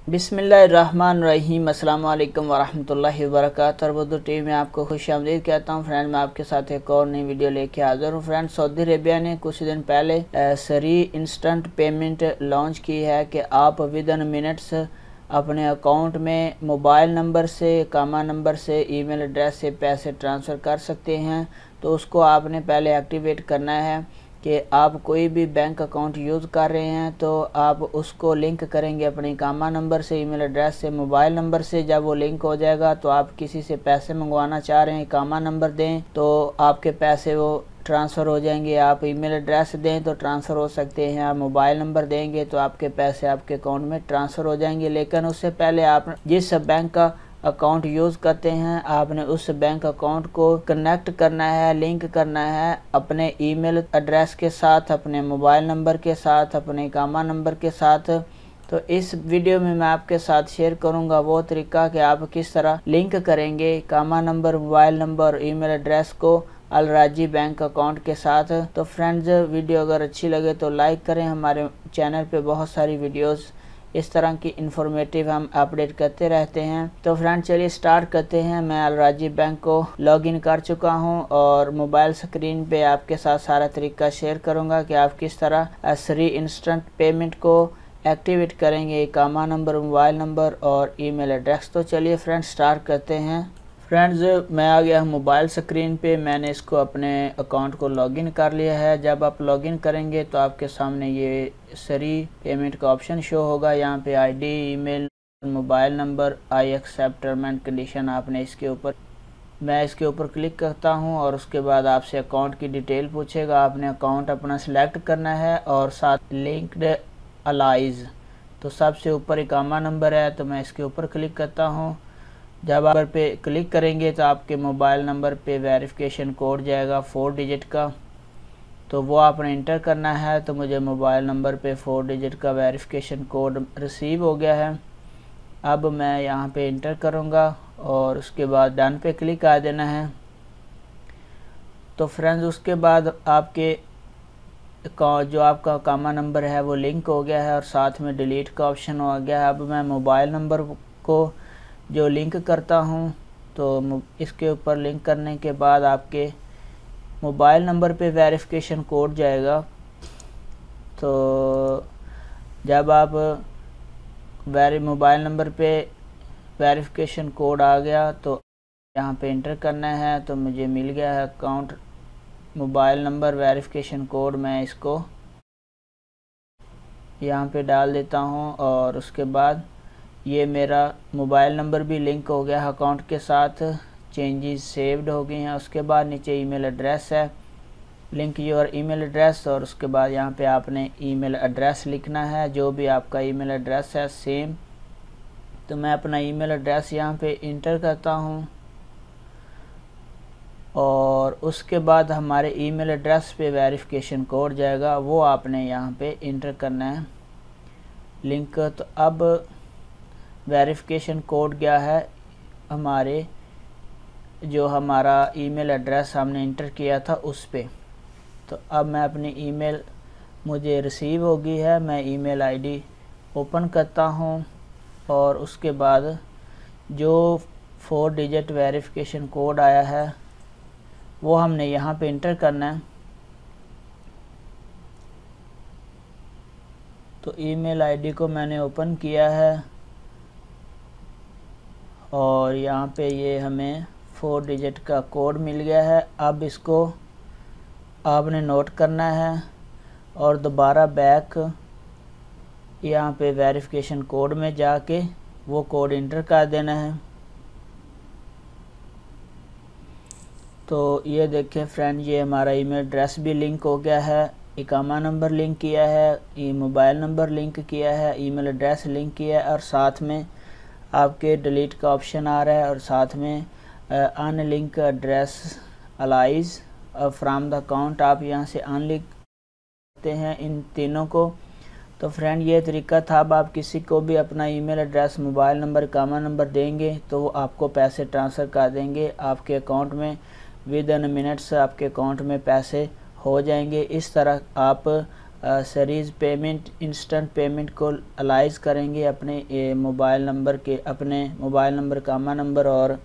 बिस्मिल्लाहिर्रहमानिर्रहीम। अस्सलाम वालेकुम वरहमतुल्लाहि वबरकातुहू। उर्दू टीवी में आपको खुशामदीद कहता हूँ। फ्रेंड, मैं आपके साथ एक और नई वीडियो लेके हाज़िर हूँ। फ्रेंड, सऊदी अरेबिया ने कुछ दिन पहले सरी इंस्टेंट पेमेंट लॉन्च की है कि आप विद इन मिनट्स अपने अकाउंट में मोबाइल नंबर से, कामा नंबर से, ईमेल एड्रेस से पैसे ट्रांसफ़र कर सकते हैं। तो उसको आपने पहले एक्टिवेट करना है कि आप कोई भी बैंक अकाउंट यूज़ कर रहे हैं तो आप उसको लिंक करेंगे अपने कामा नंबर से, ईमेल एड्रेस से, मोबाइल नंबर से। जब वो लिंक हो जाएगा तो आप किसी से पैसे मंगवाना चाह रहे हैं, कामा नंबर दें तो आपके पैसे वो ट्रांसफ़र हो जाएंगे। आप ईमेल एड्रेस दें तो ट्रांसफ़र हो सकते हैं। आप मोबाइल नंबर देंगे तो आपके पैसे आपके अकाउंट में ट्रांसफ़र हो जाएंगे। लेकिन उससे पहले आप जिस बैंक का अकाउंट यूज़ करते हैं आपने उस बैंक अकाउंट को कनेक्ट करना है, लिंक करना है अपने ईमेल एड्रेस के साथ, अपने मोबाइल नंबर के साथ, अपने कामा नंबर के साथ। तो इस वीडियो में मैं आपके साथ शेयर करूंगा वो तरीका कि आप किस तरह लिंक करेंगे comma number, mobile number, email address को अल राजी बैंक अकाउंट के साथ। तो फ्रेंड्स, वीडियो अगर अच्छी लगे तो लाइक करें। हमारे चैनल पे बहुत सारी वीडियोस इस तरह की इन्फॉर्मेटिव हम अपडेट करते रहते हैं। तो फ्रेंड, चलिए स्टार्ट करते हैं। मैं अल राजी बैंक को लॉगिन कर चुका हूं और मोबाइल स्क्रीन पे आपके साथ सारा तरीका शेयर करूंगा कि आप किस तरह सरी इंस्टेंट पेमेंट को एक्टिवेट करेंगे, कामा नंबर, मोबाइल नंबर और ईमेल एड्रेस। तो चलिए फ्रेंड स्टार्ट करते हैं। फ्रेंड्स, मैं आ गया हूँ मोबाइल स्क्रीन पे। मैंने इसको अपने अकाउंट को लॉगिन कर लिया है। जब आप लॉगिन करेंगे तो आपके सामने ये सरी पेमेंट का ऑप्शन शो होगा। यहाँ पे ID, email, mobile number, I accept term and condition, आपने मैं इसके ऊपर क्लिक करता हूँ और उसके बाद आपसे अकाउंट की डिटेल पूछेगा। आपने अकाउंट अपना सिलेक्ट करना है और साथ लिंक्ड अलाइज। तो सबसे ऊपर इकामा नंबर है तो मैं इसके ऊपर क्लिक करता हूँ। जब आप पे क्लिक करेंगे तो आपके मोबाइल नंबर पे वेरिफिकेशन कोड जाएगा 4 डिजिट का, तो वो आपने इंटर करना है। तो मुझे मोबाइल नंबर पे 4 डिजिट का वेरिफिकेशन कोड रिसीव हो गया है। अब मैं यहाँ पे इंटर करूँगा और उसके बाद डन पे क्लिक कर देना है। तो फ्रेंड्स, उसके बाद आपके जो आपका कामा नंबर है वो लिंक हो गया है और साथ में डिलीट का ऑप्शन हो गया है। अब मैं मोबाइल नंबर को जो लिंक करता हूँ तो इसके ऊपर लिंक करने के बाद आपके मोबाइल नंबर पे वेरिफिकेशन कोड जाएगा। तो जब आप मोबाइल नंबर पे वेरिफिकेशन कोड आ गया तो यहाँ पे इंटर करना है। तो मुझे मिल गया है account mobile number verification code. मैं इसको यहाँ पे डाल देता हूँ और उसके बाद ये मेरा मोबाइल नंबर भी लिंक हो गया है अकाउंट के साथ। चेंजेस सेव्ड हो गए हैं। उसके बाद नीचे ईमेल एड्रेस है, लिंक योर ईमेल एड्रेस, और उसके बाद यहाँ पे आपने ईमेल एड्रेस लिखना है, जो भी आपका ईमेल एड्रेस है सेम। तो मैं अपना ईमेल एड्रेस यहाँ पे इंटर करता हूँ और उसके बाद हमारे ईमेल एड्रेस पे वेरिफिकेशन कोड जाएगा, वो आपने यहाँ पे इंटर करना है लिंक। तो अब वेरिफिकेशन कोड गया है हमारे जो हमारा ईमेल एड्रेस हमने इंटर किया था उस पे। तो अब मैं अपनी ईमेल मुझे रिसीव हो गई है। मैं ईमेल आईडी ओपन करता हूँ और उसके बाद जो 4 डिजिट वेरिफिकेशन कोड आया है वो हमने यहाँ पे इंटर करना है। तो ईमेल आईडी को मैंने ओपन किया है और यहाँ पे ये हमें 4 डिजिट का कोड मिल गया है। अब इसको आपने नोट करना है और दोबारा बैक यहाँ पे वेरिफिकेशन कोड में जाके वो कोड इंटर कर देना है। तो ये देखें फ्रेंड, ये हमारा ईमेल एड्रेस भी लिंक हो गया है, इकामा नंबर लिंक किया है, मोबाइल नंबर लिंक किया है, ईमेल एड्रेस लिंक किया है और साथ में आपके डिलीट का ऑप्शन आ रहा है और साथ में unlink address aliases from the account, आप यहाँ से अनलिंक करते हैं इन तीनों को। तो फ्रेंड, ये तरीका था। अब आप किसी को भी अपना ईमेल एड्रेस, मोबाइल नंबर, कामा नंबर देंगे तो वो आपको पैसे ट्रांसफ़र कर देंगे आपके अकाउंट में। विद इन मिनट्स आपके अकाउंट में पैसे हो जाएंगे। इस तरह आप सीरीज़ पेमेंट इंस्टेंट पेमेंट को अलाइज करेंगे अपने मोबाइल नंबर के, अपने मोबाइल नंबर, कामा नंबर और